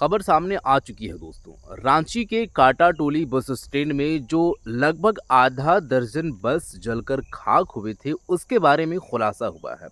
खबर सामने आ चुकी है दोस्तों। रांची के काटाटोली बस स्टैंड में जो लगभग आधा दर्जन बस जलकर खाक हुए थे उसके बारे में खुलासा हुआ है।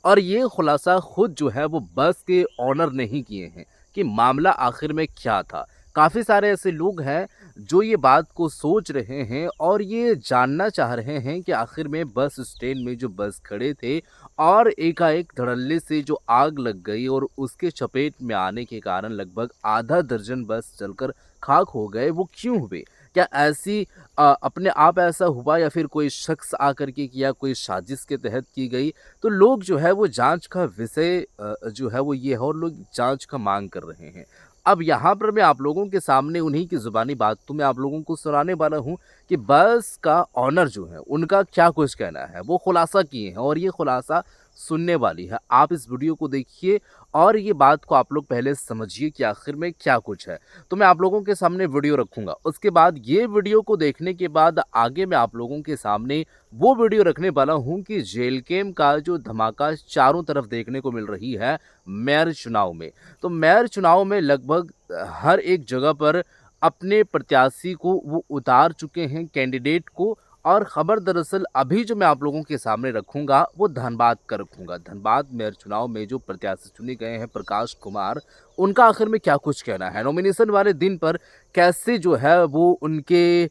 और ये खुलासा खुद जो है वो बस के ऑनर ने ही किए हैं कि मामला आखिर में क्या था। काफ़ी सारे ऐसे लोग हैं जो ये बात को सोच रहे हैं और ये जानना चाह रहे हैं कि आखिर में बस स्टैंड में जो बस खड़े थे और एकाएक धड़ल्ले से जो आग लग गई और उसके चपेट में आने के कारण लगभग आधा दर्जन बस जलकर खाक हो गए, वो क्यों हुए? क्या ऐसी अपने आप ऐसा हुआ या फिर कोई शख्स आकर के किया, कोई साजिश के तहत की गई? तो लोग जो है वो जांच का विषय जो है वो ये है और लोग जांच का मांग कर रहे हैं। अब यहाँ पर मैं आप लोगों के सामने उन्हीं की ज़ुबानी बात तो मैं आप लोगों को सुनाने वाला हूँ कि बस का ऑनर जो है उनका क्या कुछ कहना है। वो खुलासा किए हैं और ये खुलासा सुनने वाली है। आप इस वीडियो को देखिए और ये बात को आप लोग पहले समझिए कि आखिर में क्या कुछ है। तो मैं आप लोगों के सामने वीडियो रखूँगा, उसके बाद ये वीडियो को देखने के बाद आगे मैं आप लोगों के सामने वो वीडियो रखने वाला हूँ कि जेल कैम्प का जो धमाका चारों तरफ देखने को मिल रही है मेयर चुनाव में। तो मेयर चुनाव में लगभग हर एक जगह पर अपने प्रत्याशी को वो उतार चुके हैं, कैंडिडेट को। और खबर दरअसल अभी जो मैं आप लोगों के सामने रखूंगा वो धनबाद का रखूंगा। धनबाद मेयर चुनाव में जो प्रत्याशी चुने गए हैं प्रकाश कुमार, उनका आखिर में क्या कुछ कहना है। नॉमिनेशन वाले दिन पर कैसे जो है वो उनके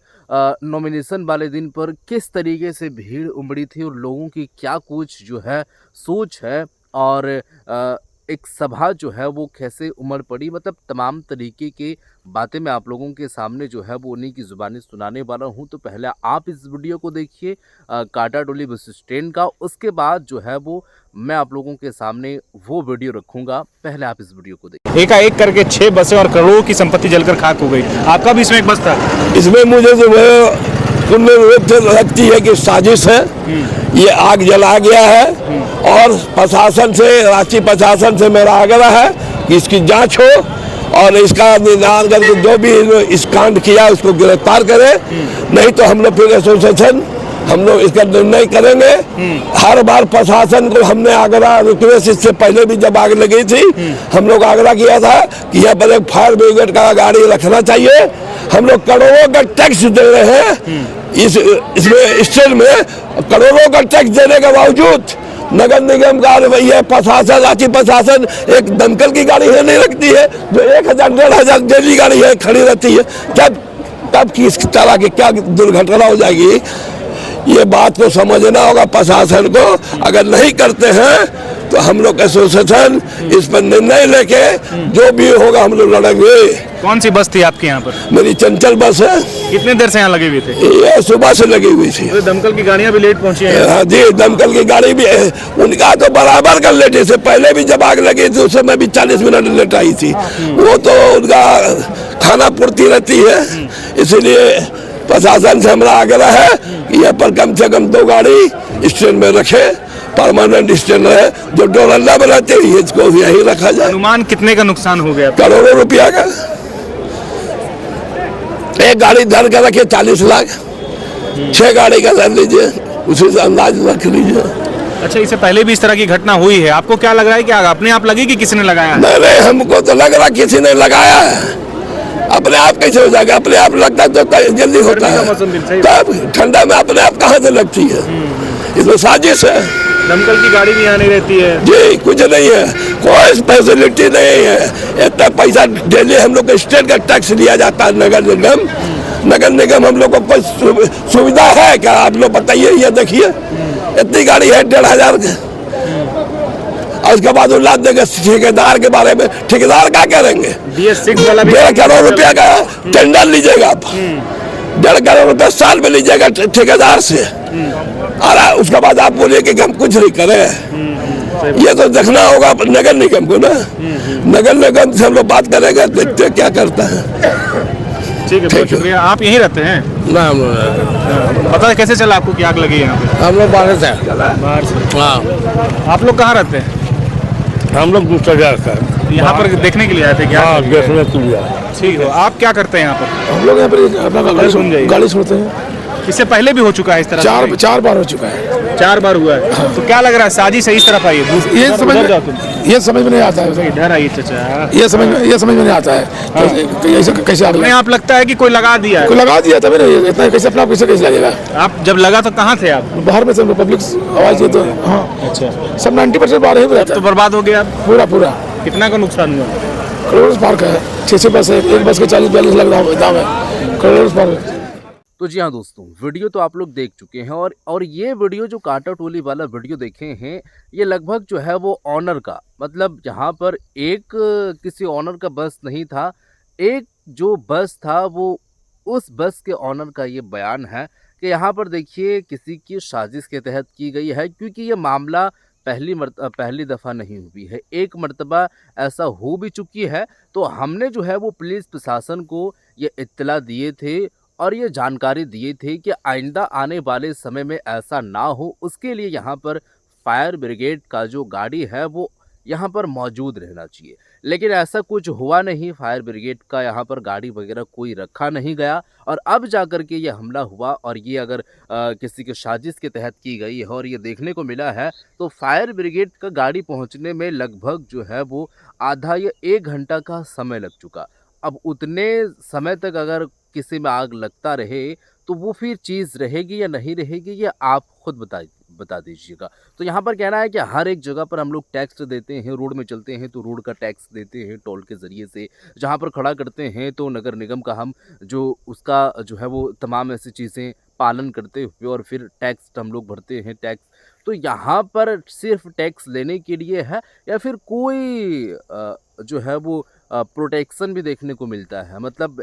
नॉमिनेशन वाले दिन पर किस तरीके से भीड़ उमड़ी थी और लोगों की क्या कुछ जो है सोच है और एक सभा जो है वो कैसे उमड़ पड़ी, मतलब तमाम तरीके की बातें मैं आप लोगों के सामने जो है वो उन्हीं की ज़ुबानी सुनाने वाला हूं। तो पहले आप इस वीडियो को देखिए काटाटोली बस स्टैंड का, उसके बाद जो है वो मैं आप लोगों के सामने वो वीडियो रखूंगा। पहले आप इस वीडियो को देखिए। एकाएक करके 6 बसें और करोड़ों की संपत्ति जलकर खाक हो गई। आपका भी इसमें एक बस था। इसमें मुझे जो है पूर्ण रूप से लगती है कि साजिश है। ये आग जला गया है और प्रशासन से, रांची प्रशासन से मेरा आग्रह है कि इसकी जांच हो और इसका निदान करके जो भी इस कांड किया उसको गिरफ्तार करे। नहीं तो हम लोग फिर एसोसिएशन हम लोग इसका निर्णय करेंगे। हर बार प्रशासन को हमने आग्रह रिक्वेस्ट, इससे पहले भी जब आग लगी थी हम लोग आग्रह किया था कि यहाँ पर एक फायर ब्रिगेड का गाड़ी रखना चाहिए। हम लोग करोड़ों का टैक्स दे रहे हैं इसमें स्टेट में, करोड़ों का टैक्स देने के बावजूद नगर निगम का रवैया, प्रशासन, रांची प्रशासन एक दमकल की गाड़ी है नहीं रखती है जो 1000-1500 डेली गाड़ी है खड़ी रहती है। तब किस तरह की क्या दुर्घटना हो जाएगी, ये बात को समझना होगा प्रशासन को। अगर नहीं करते हैं तो हम लोग एसोसिएशन इस पर निर्णय लेके जो भी होगा हम लोग लड़ेंगे। कौन सी बस थी आपके यहाँ पर? मेरी चंचल बस है। कितने देर से यहाँ लगे हुए थे? ये सुबह से लगी हुई थी। तो दमकल की गाड़ियाँ भी लेट पहुँची हैं? हाँ जी, दमकल की गाड़ी भी है, उनका तो बराबर कर लेटे से पहले भी जब आग लगी थी उस समय भी 40 मिनट लेट आई थी। वो तो उनका खाना पूर्ति रहती है, इसीलिए प्रशासन से हमारा आग्रह है कि यहाँ पर कम से कम 2 गाड़ी स्टैंड में रखे, परमानेंट स्टैंड है। जो डोरल्ला बनाते हैं इसको यही रखा जाए। अनुमान कितने का नुकसान हो गया? करोड़ों रुपया का। एक गाड़ी धर कर रखिए 40 लाख, 6 गाड़ी का धर लीजिए, उसी से अंदाज रख लीजिए। अच्छा, इससे पहले भी इस तरह की घटना हुई है? आपको क्या लग रहा है कि आग अपने आप लगी कि किसी ने लगाया? नहीं, हमको तो लग रहा किसी ने लगाया है। अपने आप कैसे हो जाएगा? अपने आप लगता तो जल्दी होता है, तब ठंडा में अपने आप कहाँ से लगती है? इसमें साजिश है। दमकल की गाड़ी भी यहाँ नहीं रहती है जी, कुछ नहीं है, कोई फैसिलिटी नहीं है। इतना पैसा डेली हम लोग स्टेट का टैक्स लिया जाता है नगर निगम हम लोग को कोई सुविधा है क्या? आप लोग बताइए। ये देखिए इतनी गाड़ी है 1500 की, और उसके बाद वो लाद देंगे ठेकेदार के बारे में। ठेकेदार क्या करेंगे? BS6 वाला भी 1.5 करोड़ रुपया का टेंडर लीजिएगा आप, 1.5 करोड़ रुपया साल में लीजिएगा ठेकेदार से, और उसके बाद आप बोलिए कि हम कुछ नहीं करें। ये तो देखना होगा नगर निगम को ना। नगर निगम से हम लोग बात करेंगे, देखते क्या करता है। ठीक है, बहुत शुक्रिया। आप यहीं रहते हैं ना? हम लोग पता है कैसे चला आपको कि आग लगी यहाँ पे? हम लोग बाहर से। बाहर से? हाँ। आप लोग कहाँ रहते हैं? हम लोग दूसरा जगह है, यहाँ पर देखने के लिए आए थे क्या? देखने के लिए। ठीक है, आप क्या करते हैं यहाँ पर? हम लोग यहाँ पर अपना गाड़ी सुनते हैं। इससे पहले भी हो चुका है इस तरह? 4 बार हो चुका है। 4 बार हुआ है। तो क्या लग रहा है साजिश है इस तरफ? आइए, ये समझ ये समझ में नहीं आता है। इधर आइए चाचा। ये समझ में नहीं आता है। ऐसे कैसे आग अपने आप लगता है कि कोई लगा दिया है। कोई लगा दिया तभी नहीं, इतना कैसे अपना कैसे लगेगा। आप जब लगा तो कहाँ थे आप? बाहर में सब पब्लिक आवाज ये तो हाँ अच्छा, सब 90% बाहर ही तो रहता है। बर्बाद हो गया। पूरा कितना का नुकसान हुआ? करोड़ पार का है। 6 बस है, एक बस के 40-42 लाख दाम है, करोड़ पार। तो जी हाँ दोस्तों, वीडियो तो आप लोग देख चुके हैं और ये वीडियो जो कांटा टोली वाला वीडियो देखे हैं, ये लगभग जो है वो ऑनर का, मतलब यहाँ पर एक किसी ऑनर का बस नहीं था, एक जो बस था वो उस बस के ऑनर का ये बयान है कि यहाँ पर देखिए किसी की साजिश के तहत की गई है, क्योंकि ये मामला पहली दफ़ा नहीं हुई है, एक मर्तबा ऐसा हो भी चुकी है। तो हमने जो है वो पुलिस प्रशासन को ये इत्तला दिए थे और ये जानकारी दिए थे कि आइंदा आने वाले समय में ऐसा ना हो, उसके लिए यहाँ पर फायर ब्रिगेड का जो गाड़ी है वो यहाँ पर मौजूद रहना चाहिए। लेकिन ऐसा कुछ हुआ नहीं, फायर ब्रिगेड का यहाँ पर गाड़ी वगैरह कोई रखा नहीं गया और अब जाकर के ये हमला हुआ और ये अगर किसी की साजिश के तहत की गई है और ये देखने को मिला है, तो फायर ब्रिगेड का गाड़ी पहुँचने में लगभग जो है वो आधा या 1 घंटा का समय लग चुका। अब उतने समय तक अगर किसी में आग लगता रहे तो वो फिर चीज़ रहेगी या नहीं रहेगी, ये आप खुद बता दीजिएगा। तो यहाँ पर कहना है कि हर एक जगह पर हम लोग टैक्स देते हैं, रोड में चलते हैं तो रोड का टैक्स देते हैं टोल के ज़रिए से, जहाँ पर खड़ा करते हैं तो नगर निगम का हम जो उसका जो है वो तमाम ऐसी चीज़ें पालन करते हुए और फिर टैक्स हम लोग भरते हैं टैक्स। तो यहाँ पर सिर्फ टैक्स लेने के लिए है या फिर कोई जो है वो प्रोटेक्शन भी देखने को मिलता है, मतलब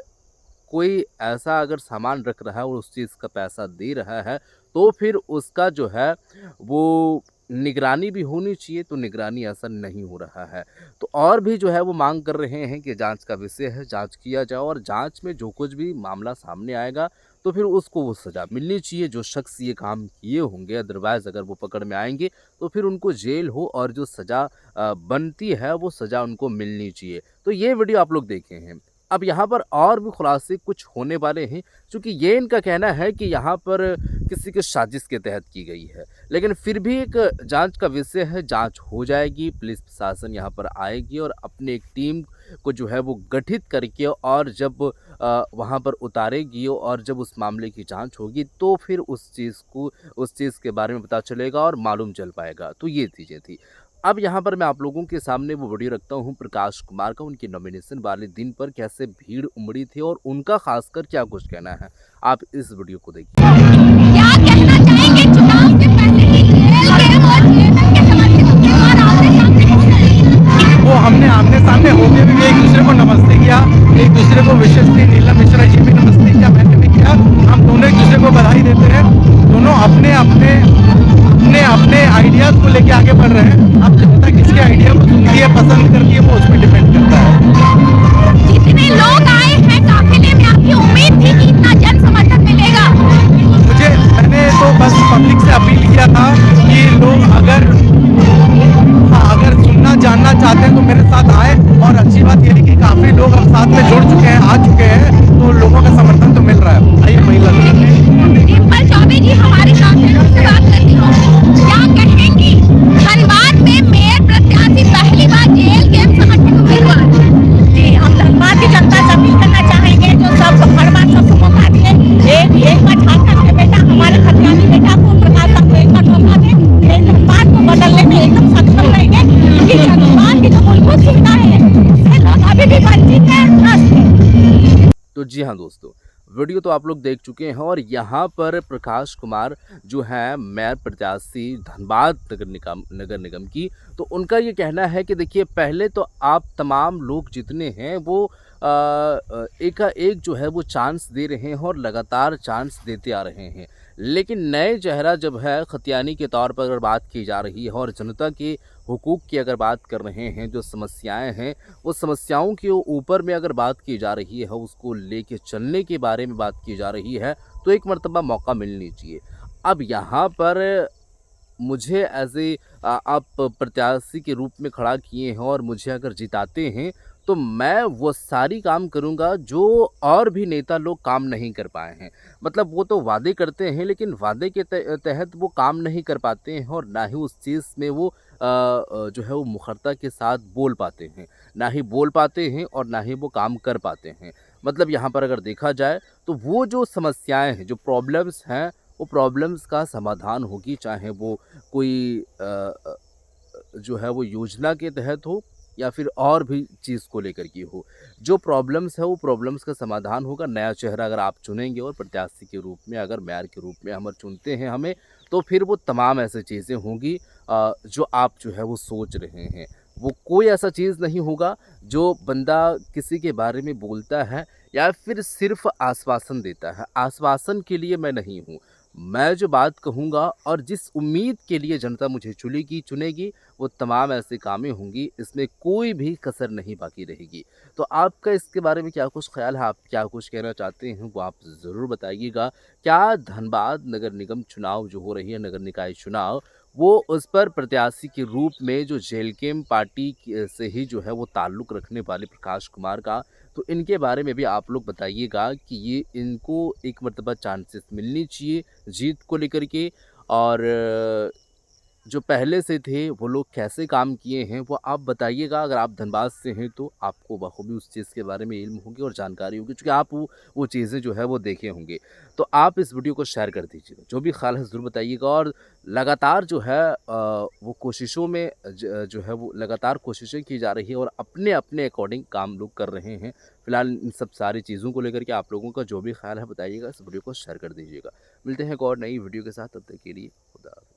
कोई ऐसा अगर सामान रख रहा है और उस चीज़ का पैसा दे रहा है तो फिर उसका जो है वो निगरानी भी होनी चाहिए, तो निगरानी ऐसा नहीं हो रहा है। तो और भी जो है वो मांग कर रहे हैं कि जांच का विषय है, जांच किया जाए और जांच में जो कुछ भी मामला सामने आएगा तो फिर उसको वो सज़ा मिलनी चाहिए जो शख्स ये काम किए होंगे। अदरवाइज़ अगर वो पकड़ में आएंगे तो फिर उनको जेल हो और जो सज़ा बनती है वो सज़ा उनको मिलनी चाहिए। तो ये वीडियो आप लोग देखे हैं। अब यहाँ पर और भी खुलासे कुछ होने वाले हैं, क्योंकि ये इनका कहना है कि यहाँ पर किसी के साजिश के तहत की गई है, लेकिन फिर भी एक जांच का विषय है, जांच हो जाएगी, पुलिस प्रशासन यहाँ पर आएगी और अपने एक टीम को जो है वो गठित करके और जब वहाँ पर उतारेगी और जब उस मामले की जांच होगी तो फिर उस चीज़ के बारे में पता चलेगा और मालूम चल पाएगा। तो ये चीज़ें थी। अब यहाँ पर मैं आप लोगों के सामने वो वीडियो रखता हूँ प्रकाश कुमार का, उनके नॉमिनेशन वाले दिन पर कैसे भीड़ उमड़ी थी और उनका खासकर क्या कुछ कहना है। आप इस वीडियो को देखिए। क्या कहना चाहेंगे चुनाव से पहले ही जेल के और जेलर के समर्थकों के और आमने-सामने हो गए? वो हमने आमने-सामने होके भी एक दूसरे को नमस्ते किया, एक दूसरे को विशेष श्री नीलम मिश्रा जी भी नमस्ते किया, मैंने भी किया। हम दोनों एक दूसरे को बधाई देते हैं। दोनों अपने आइडियाज को लेके आगे बढ़ रहे हैं। अब जनता किसके आइडिया को सुनती है, पसंद करती है, वो उस पर डिपेंड करता है। जितने लोग आए हैं काफिले में, आपकी उम्मीद थी कि इतना जन समर्थन मिलेगा? मैंने तो बस पब्लिक से अपील किया था कि लोग अगर सुनना जानना चाहते हैं तो मेरे साथ आए, और अच्छी बात यह है कि काफी लोग हम साथ में जुड़ चुके हैं, आ चुके हैं, तो लोगों का समर्थन तो मिल रहा है। आइए महिला डिम्पल चौबे जी हमारे साथ हैं, उनसे बात करती हूँ। क्या कहेंगी धनबाद में मेयर प्रत्याशी पहली बार जेल के समर्थक उम्मीदवार? जी, हम धनबाद की जनता से अपील करना चाहेंगे जो सब हर बार सबको मौका दिए, एक बार झारखंड के बेटा हमारे खतियानी बेटा को प्रकाश साहब को एक बार मौका दें, ये धनबाद को बदलने में एकदम सक्षम रहेंगे, क्योंकि धनबाद की जो मूलभूत सुविधा है उससे लोग अभी भी वंचित है। तो जी हाँ दोस्तों, वीडियो तो आप लोग देख चुके हैं और यहाँ पर प्रकाश कुमार जो हैं मेयर प्रत्याशी धनबाद नगर निगम की, तो उनका ये कहना है कि देखिए पहले तो आप तमाम लोग जितने हैं वो एक जो है वो चांस दे रहे हैं और लगातार चांस देते आ रहे हैं, लेकिन नए चेहरा जब है खतियानी के तौर पर अगर बात की जा रही है और जनता के हुकूक की अगर बात कर रहे हैं, जो समस्याएं हैं वो समस्याओं के ऊपर में अगर बात की जा रही है, उसको लेके चलने के बारे में बात की जा रही है, तो एक मर्तबा मौका मिलनी चाहिए। अब यहाँ पर मुझे एज ए आप प्रत्याशी के रूप में खड़ा किए हैं और मुझे अगर जिताते हैं तो मैं वो सारी काम करूँगा जो और भी नेता लोग काम नहीं कर पाए हैं। मतलब वो तो वादे करते हैं लेकिन वादे के तहत वो काम नहीं कर पाते हैं और ना ही उस चीज़ में वो जो है वो मुखरता के साथ बोल पाते हैं। ना ही बोल पाते हैं और ना ही वो काम कर पाते हैं। मतलब यहाँ पर अगर देखा जाए तो वो जो समस्याएँ हैं, जो प्रॉब्लम्स हैं, वो प्रॉब्लम्स का समाधान होगी, चाहे वो कोई जो है वो योजना के तहत हो या फिर और भी चीज़ को लेकर के हो। जो प्रॉब्लम्स है वो प्रॉब्लम्स का समाधान होगा। नया चेहरा अगर आप चुनेंगे और प्रत्याशी के रूप में अगर मेयर के रूप में हम चुनते हैं हमें, तो फिर वो तमाम ऐसी चीज़ें होंगी जो आप जो है वो सोच रहे हैं। वो कोई ऐसा चीज़ नहीं होगा जो बंदा किसी के बारे में बोलता है या फिर सिर्फ़ आश्वासन देता है। आश्वासन के लिए मैं नहीं हूँ। मैं जो बात कहूँगा और जिस उम्मीद के लिए जनता मुझे चुनेगी, वो तमाम ऐसे कामें होंगी, इसमें कोई भी कसर नहीं बाकी रहेगी। तो आपका इसके बारे में क्या कुछ ख़्याल है? आप क्या कुछ कहना चाहते हैं, वो आप ज़रूर बताइएगा। क्या धनबाद नगर निगम चुनाव जो हो रही है, नगर निकाय चुनाव, वो उस पर प्रत्याशी के रूप में जो जेलकेम पार्टी से ही जो है वो ताल्लुक़ रखने वाले प्रकाश कुमार का, तो इनके बारे में भी आप लोग बताइएगा कि ये इनको एक मर्तबा चांसेस मिलनी चाहिए जीत को लेकर के, और जो पहले से थे वो लोग कैसे काम किए हैं वो आप बताइएगा। अगर आप धनबाद से हैं तो आपको बखूबी उस चीज़ के बारे में इल्म होगी और जानकारी होगी, क्योंकि आप वो चीज़ें जो है वो देखे होंगे। तो आप इस वीडियो को शेयर कर दीजिएगा, जो भी ख्याल है ज़रूर बताइएगा। और लगातार जो है वो कोशिशों में जो है वो लगातार कोशिशें की जा रही है और अपने अपने अकॉर्डिंग काम लोग कर रहे हैं। फिलहाल इन सब सारी चीज़ों को लेकर के आप लोगों का जो भी ख्याल है बताइएगा, इस वीडियो को शेयर कर दीजिएगा। मिलते हैं एक और नई वीडियो के साथ, तब तक के लिए खुदा हाफ़िज़।